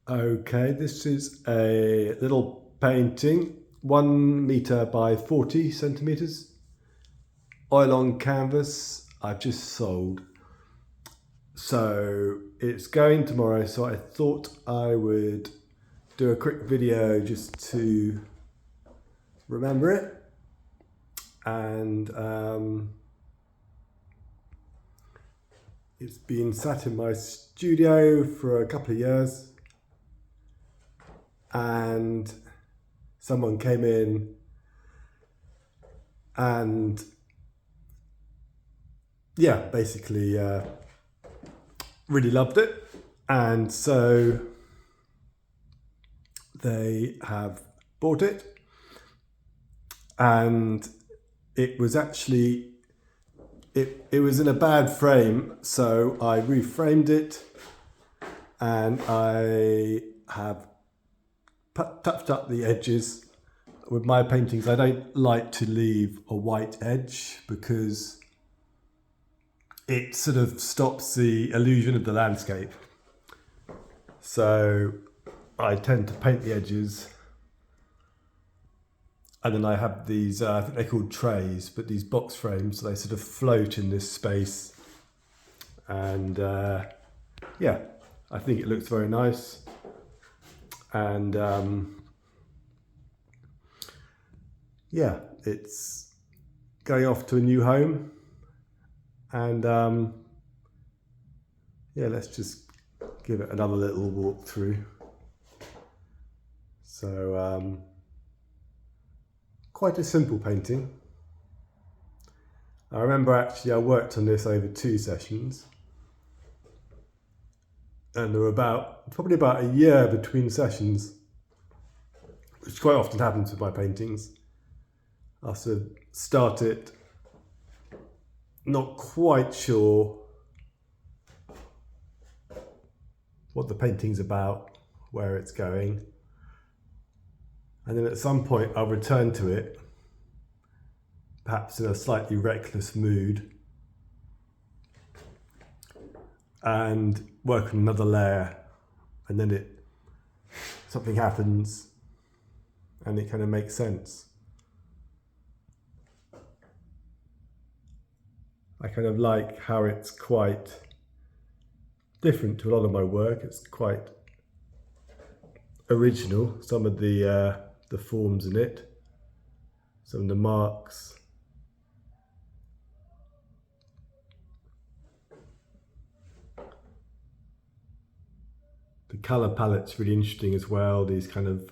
Okay, this is a little painting, 1 meter by 40 centimeters, oil on canvas. I've just sold. So it's going tomorrow, so I thought I would do a quick video just to remember it. And it's been sat in my studio for a couple of years. And someone came in and basically really loved it, and so they have bought it, and it was actually it was in a bad frame, so I reframed it, and I have touched up the edges. With my paintings, I don't like to leave a white edge because it sort of stops the illusion of the landscape. So I tend to paint the edges, and then I have these, I think they're called trays, but these box frames, so they sort of float in this space. And I think it looks very nice. And it's going off to a new home. And let's just give it another little walk through. So quite a simple painting. I remember actually I worked on this over 2 sessions, and there were probably about a year between sessions, which quite often happens with my paintings. I sort of start it not quite sure what the painting's about, where it's going, and then at some point I'll return to it, perhaps in a slightly reckless mood, and work on another layer, and then something happens and it kind of makes sense. I kind of like how it's quite different to a lot of my work. It's quite original, some of the forms in it, some of the marks. The colour palette's really interesting as well, these kind of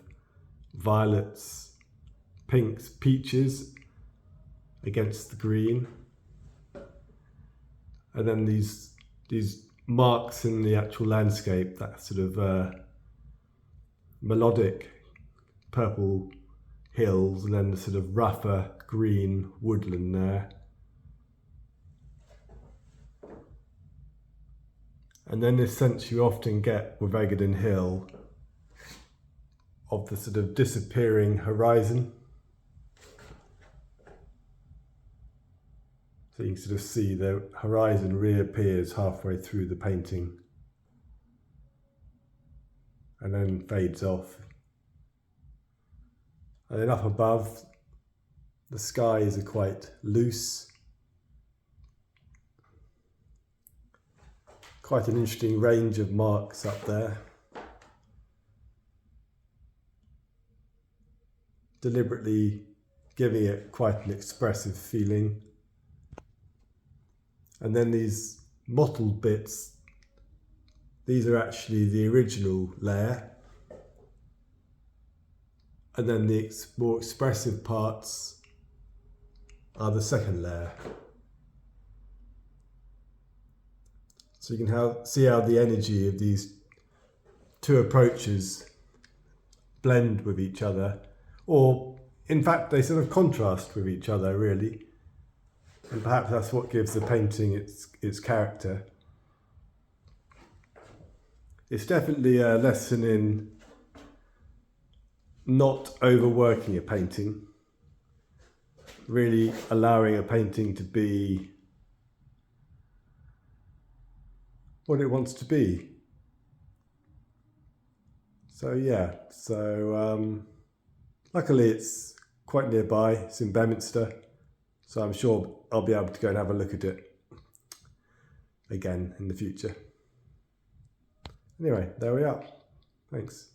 violets, pinks, peaches against the green. And then these marks in the actual landscape, that sort of melodic purple hills, and then the sort of rougher green woodland there. And then this sense you often get with Eggardon Hill of the sort of disappearing horizon. So you can sort of see the horizon reappears halfway through the painting and then fades off. And then up above, the skies are quite loose. Quite an interesting range of marks up there. Deliberately giving it quite an expressive feeling. And then these mottled bits, these are actually the original layer. And then the more expressive parts are the second layer. So you can see how the energy of these two approaches blend with each other, or in fact they sort of contrast with each other really. And perhaps that's what gives the painting its character. It's definitely a lesson in not overworking a painting, really allowing a painting to be what it wants to be. So yeah, luckily it's quite nearby. It's in Bedminster, so I'm sure I'll be able to go and have a look at it again in the future. Anyway, there we are. Thanks.